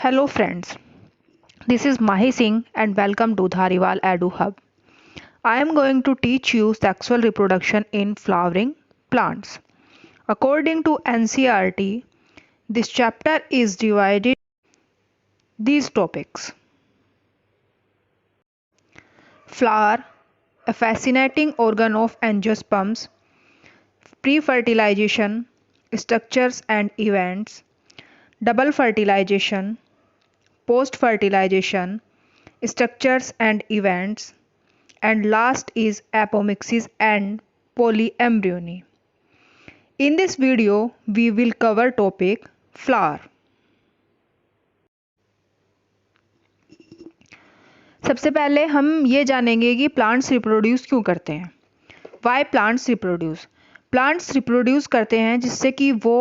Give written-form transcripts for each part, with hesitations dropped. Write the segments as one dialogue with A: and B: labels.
A: Hello friends, this is Mahi Singh and welcome to Dhariwal Edu Hub. I am going to teach you sexual reproduction in flowering plants. According to NCERT, this chapter is divided these topics. Flower, a fascinating organ of angiosperms, pre-fertilization, structures and events, double fertilization, post-fertilization, structures and events, and last is apomixis and polyembryony. In this video, we will cover topic flower. सबसे पहले हम ये जानेंगे कि plants reproduce क्यों करते हैं. Why plants reproduce. Plants reproduce करते हैं जिससे कि वो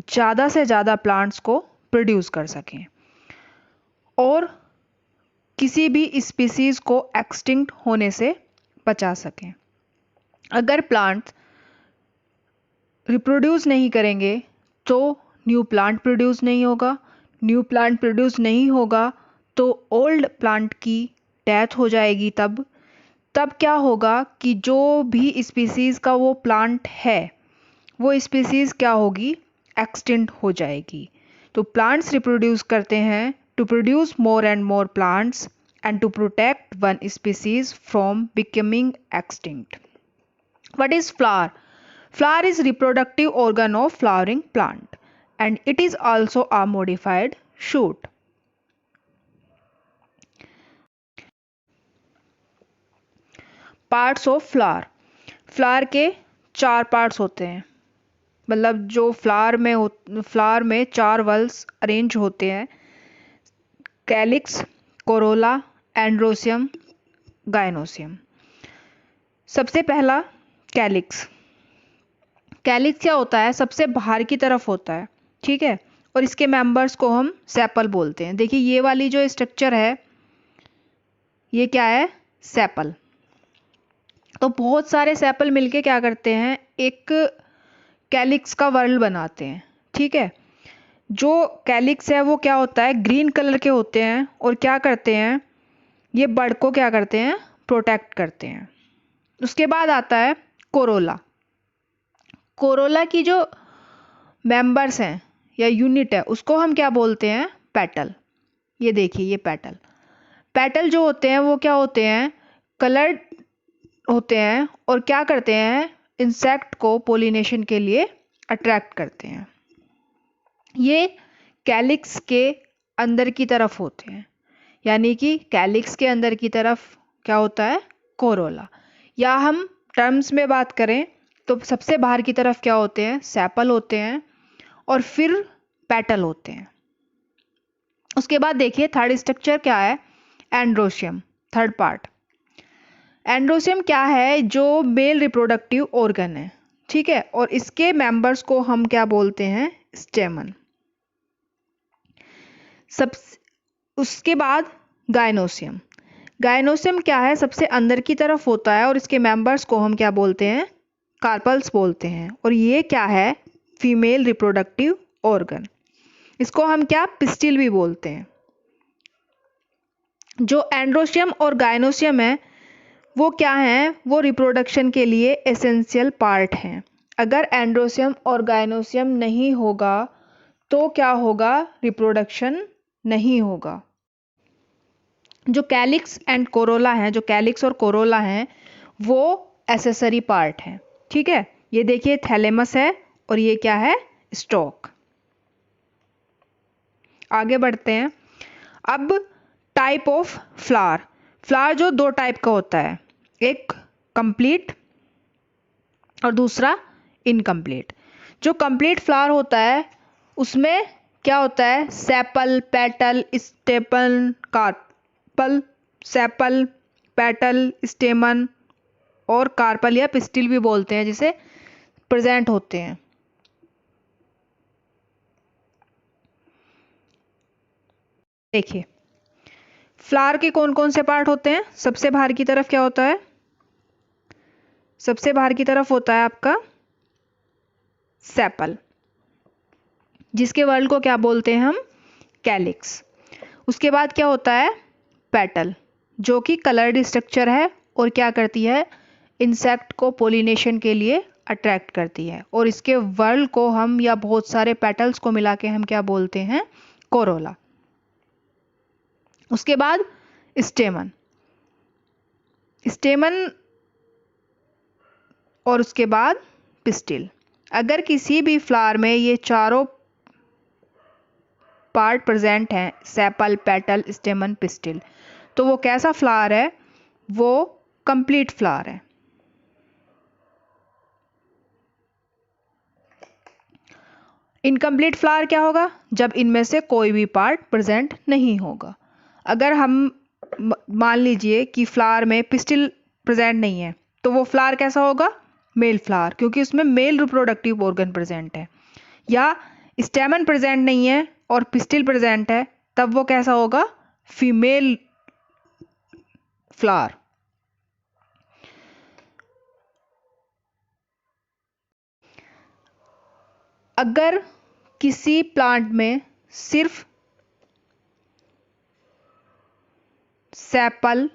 A: ज़्यादा से ज़्यादा प्लांट्स को प्रोड्यूस कर सकें और किसी भी स्पीसीज को एक्सटिंक्ट होने से बचा सकें. अगर प्लांट रिप्रोड्यूस नहीं करेंगे तो न्यू प्लांट प्रोड्यूस नहीं होगा. न्यू प्लांट प्रोड्यूस नहीं होगा तो ओल्ड प्लांट की डेथ हो जाएगी. तब क्या होगा कि जो भी स्पीसीज का वो प्लांट है वो स्पीसीज क्या होगी, एक्सटिंक्ट हो जाएगी. तो प्लांट्स रिप्रोड्यूस करते हैं to produce more and more plants and to protect one species from becoming extinct. What is flower? Flower is reproductive organ of flowering plant and it is also a modified shoot. Parts of flower. Flower के 4 parts होते हैं. मतलब जो flower में 4 वल्स arrange होते हैं. Calyx, Corolla, androecium, gynoecium. सबसे पहला कैलिक्स. कैलिक्स क्या होता है, सबसे बाहर की तरफ होता है. ठीक है, और इसके मेंबर्स को हम सेपल बोलते हैं. देखिए ये वाली जो स्ट्रक्चर है ये क्या है, सेपल. तो बहुत सारे सेपल मिलके क्या करते हैं, एक कैलिक्स का वर्ल्ड बनाते हैं. ठीक है, जो कैलिक्स है वो क्या होता है, ग्रीन कलर के होते हैं और क्या करते हैं, ये बर्ड को क्या करते हैं, प्रोटेक्ट करते हैं. उसके बाद आता है कोरोला. कोरोला की जो मेंबर्स हैं या यूनिट है उसको हम क्या बोलते हैं, पेटल. ये देखिए ये पेटल. पेटल जो होते हैं वो क्या होते हैं, कलर्ड होते हैं और क्या करते हैं, इंसेक्ट को पोलिनेशन के लिए अट्रैक्ट करते हैं. ये कैलिक्स के अंदर की तरफ होते हैं, यानी कि कैलिक्स के अंदर की तरफ क्या होता है, कोरोला. या हम टर्म्स में बात करें तो सबसे बाहर की तरफ क्या होते हैं, सेपल होते हैं और फिर पेटल होते हैं. उसके बाद देखिए थर्ड स्ट्रक्चर क्या है, एंड्रोसियम. थर्ड पार्ट एंड्रोसियम क्या है, जो मेल रिप्रोडक्टिव ऑर्गन है. ठीक है, और इसके मेंबर्स को हम क्या बोलते हैं, स्टेमन. उसके बाद गाइनोसियम. गाइनोसियम क्या है, सबसे अंदर की तरफ होता है और इसके मेंबर्स को हम क्या बोलते हैं, कार्पल्स बोलते हैं. और ये क्या है, फीमेल रिप्रोडक्टिव ऑर्गन. इसको हम क्या, पिस्टिल भी बोलते हैं. जो एंड्रोसियम और गाइनोसियम है वो क्या है, वो रिप्रोडक्शन के लिए एसेंशियल पार्ट हैं. अगर एंड्रोसियम और गाइनोसियम नहीं होगा तो क्या होगा, रिप्रोडक्शन नहीं होगा. जो कैलिक्स एंड कोरोला हैं, जो कैलिक्स और कोरोला हैं वो एसेसरी पार्ट हैं. ठीक है, ये देखिए थैलेमस है और ये क्या है, स्टॉक. आगे बढ़ते हैं. अब टाइप ऑफ फ्लावर. फ्लावर जो 2 टाइप का होता है, एक कंप्लीट और दूसरा इनकम्प्लीट. जो कंप्लीट फ्लावर होता है उसमें क्या होता है, sepal, petal, staple, carpel, sepal, petal, stamen और कार्पल या पिस्टिल भी बोलते हैं जिसे प्रेजेंट होते हैं. देखिए फ्लावर के कौन कौन से पार्ट होते हैं. सबसे बाहर की तरफ क्या होता है, सबसे बाहर की तरफ होता है आपका सेपल, जिसके वर्ल्ड को क्या बोलते हैं हम, कैलिक्स। उसके बाद क्या होता है, पेटल, जो कि कलर्ड स्ट्रक्चर है और क्या करती है, इंसेक्ट को पोलिनेशन के लिए अट्रैक्ट करती है। और इसके वर्ल को हम या बहुत सारे पेटल्स को मिला के हम क्या बोलते हैं, कोरोला। उसके बाद स्टेमन, स्टेमन और उसके बाद पिस्टिल। अगर किसी भी फ्लावर में ये चारों पार्ट प्रेजेंट हैं, सेपल, पेटल, स्टेमन, पिस्टिल, तो वो कैसा फ्लावर है, वो कंप्लीट फ्लावर है। इनकम्प्लीट फ्लावर क्या होगा, जब इनमें से कोई भी पार्ट प्रेजेंट नहीं होगा। अगर हम मान लीजिए कि फ्लावर में पिस्टिल प्रेजेंट नहीं है, तो वो फ्लावर कैसा होगा, मेल फ्लावर, क्योंकि उसमें मेल रिप्रोडक्टिव ऑर्गन प्रेजेंट है। या स्टेमन प्रेजेंट नहीं है और पिस्टिल प्रेजेंट है, तब वो कैसा होगा, फीमेल फ्लावर। अगर किसी प्लांट में सिर्फ सेपल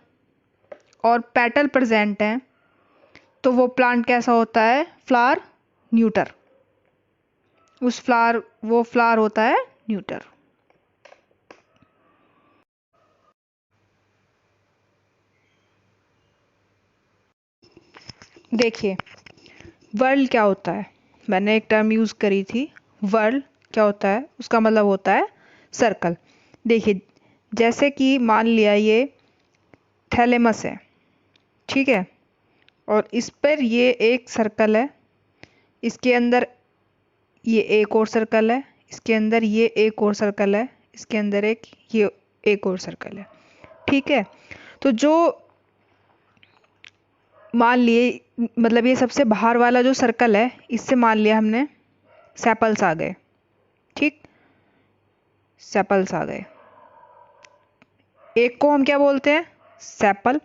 A: और पेटल प्रेजेंट हैं, तो वो प्लांट कैसा होता है, फ्लावर न्यूटर। वो फ्लावर होता है न्यूटर। देखिए वर्ल्ड क्या होता है, मैंने एक टर्म यूज करी थी, वर्ल्ड क्या होता है, उसका मतलब होता है सर्कल। देखिए जैसे कि मान लिया ये थैलेमस है, ठीक है, और इस पर ये एक सर्कल है, इसके अंदर ये एक और सर्कल है, इसके अंदर ये एक और सर्कल है, इसके अंदर ये एक और सर्कल है, ठीक है। तो जो मान लिए, मतलब ये सबसे बाहर वाला जो सर्कल है, इससे मान लिया हमने सेपल्स आ गए, ठीक, सेपल्स आ गए। एक को हम क्या बोलते हैं, सेपल,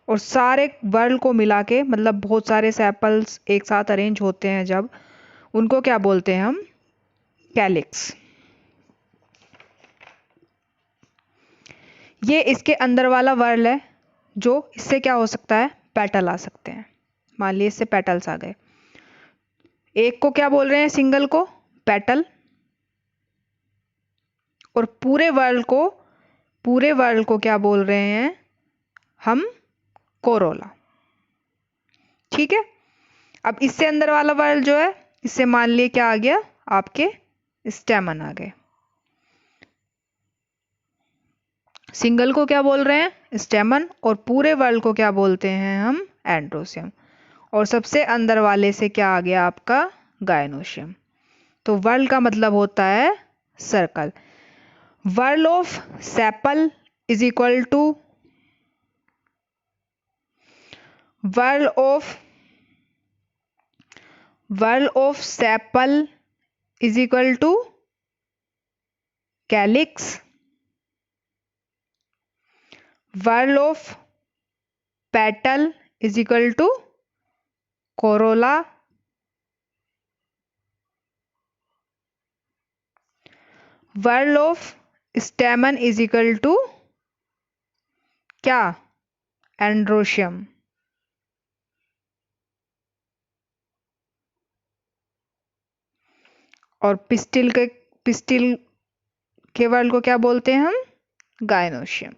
A: और सारे वर्ल्ड को मिला के, मतलब बहुत सारे सेपल्स एक साथ अरेंज होते हैं जब, उनको क्या बोलते हैं हम, कैलिक्स। ये इसके अंदर वाला वर्ल्ड है, जो इससे क्या हो सकता है, पेटल आ सकते हैं। मान लीजिए इससे पेटल्स आ गए। एक को क्या बोल रहे हैं, सिंगल को पेटल, और पूरे वर्ल्ड को क्या बोल रहे हैं हम, कोरोला, ठीक है। अब इससे अंदर वाला वर्ल्ड जो है, इससे मान लिए क्या आ गया, आपके स्टेमन आ गए। सिंगल को क्या बोल रहे हैं, स्टेमन, और पूरे वर्ल्ड को क्या बोलते हैं हम, एंड्रोसियम, और सबसे अंदर वाले से क्या आ गया आपका, गायनोशियम। तो वर्ल्ड का मतलब होता है circle. World of sepal is equal to world of sepal is equal to calyx, world of petal is equal to corolla, world of stamen is equal to क्या, एंड्रोशियम। और पिस्टिल के world को क्या बोलते हैं हम, गायनोशियम।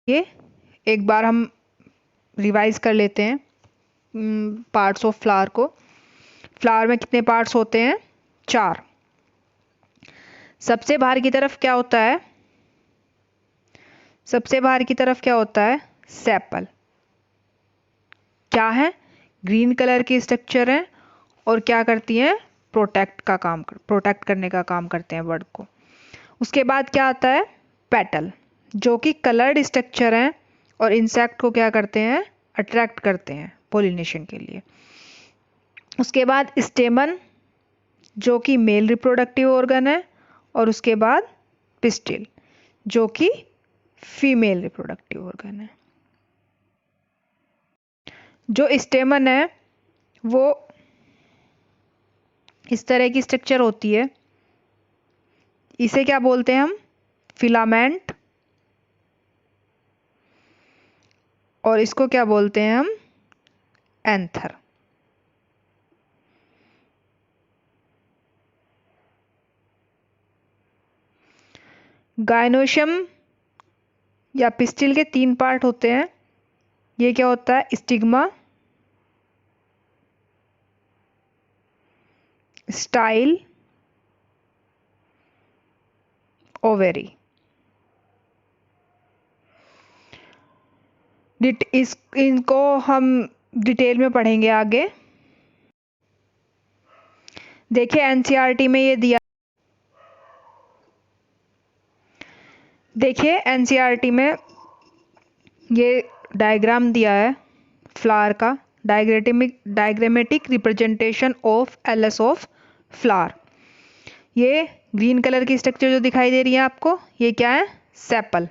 A: ये एक बार हम रिवाइज कर लेते हैं पार्ट्स ऑफ फ्लावर को। फ्लावर में कितने पार्ट्स होते हैं, 4। सबसे बाहर की तरफ क्या होता है, सबसे बाहर की तरफ क्या होता है, सेपल। क्या है, ग्रीन कलर की स्ट्रक्चर है, और क्या करती हैं, प्रोटेक्ट करने का काम करते हैं बर्ड को। उसके बाद क्या आता है, पेटल, जो कि कलर्ड स्ट्रक्चर है और इंसेक्ट को क्या करते हैं, अट्रैक्ट करते हैं पोलिनेशन के लिए। उसके बाद स्टेमन, जो कि मेल रिप्रोडक्टिव ऑर्गन है, और उसके बाद पिस्टिल, जो कि फीमेल रिप्रोडक्टिव ऑर्गन है। जो स्टेमन है वो इस तरह की स्ट्रक्चर होती है। इसे क्या बोलते हैं हम? फिलामेंट। और इसको क्या बोलते हैं हम? एंथर। गायनोशियम या पिस्टिल के 3 पार्ट होते हैं। ये क्या होता है? Stigma, style, ovary. इनको हम डिटेल में पढ़ेंगे आगे। देखिए एनसीईआरटी में ये दिया, देखिए एनसीईआरटी में ये डायग्राम दिया है फ्लावर का, diagrammatic representation of LS of flower. ये ग्रीन कलर की स्ट्रक्चर जो दिखाई दे रही है आपको, ये क्या है? सेपल,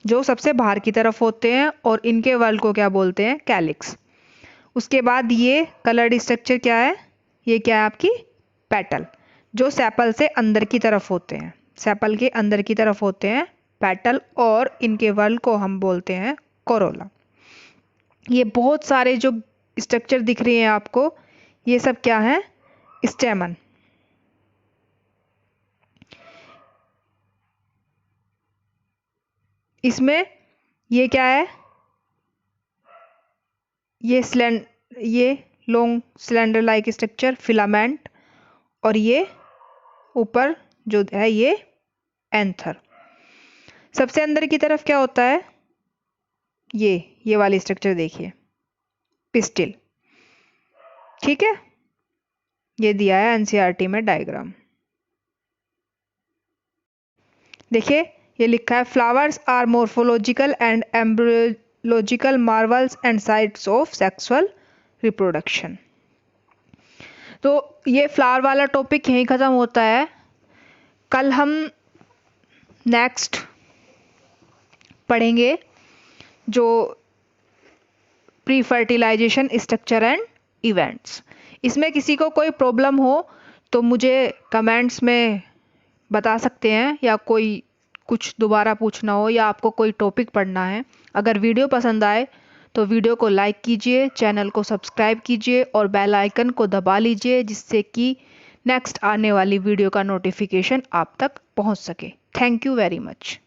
A: जो सबसे बाहर की तरफ होते हैं, और इनके वॉल को क्या बोलते हैं? कैलिक्स। उसके बाद ये कलर्ड स्ट्रक्चर क्या है? ये क्या है आपकी? पेटल, जो सेपल से अंदर की तरफ होते हैं। सेपल के अंदर की तरफ होते हैं पेटल, और इनके वॉल को हम बोलते हैं कोरोला। ये बहुत सारे जो स्ट्रक्चर दिख रही हैं आपको, ये सब क्या है? स्टेमन। इसमें ये क्या है? ये long cylinder like structure filament, और ये ऊपर जो है ये एंथर। सबसे अंदर की तरफ क्या होता है? ये वाली स्ट्रक्चर देखिए, पिस्टिल। ठीक है, ये दिया है एनसीईआरटी में डायग्राम। देखिए ये लिखा है flowers are morphological and embryological marvels and sites of sexual reproduction. तो ये फ्लावर वाला टॉपिक यहीं ख़त्म होता है। कल हम नेक्स्ट पढ़ेंगे जो pre fertilisation structure and events. इसमें किसी को कोई प्रॉब्लम हो तो मुझे कमेंट्स में बता सकते हैं, या कोई कुछ दोबारा पूछना हो, या आपको कोई टॉपिक पढ़ना है। अगर वीडियो पसंद आए तो वीडियो को लाइक कीजिए, चैनल को सब्सक्राइब कीजिए और बेल आइकन को दबा लीजिए, जिससे कि नेक्स्ट आने वाली वीडियो का नोटिफिकेशन आप तक पहुंच सके। Thank you very much.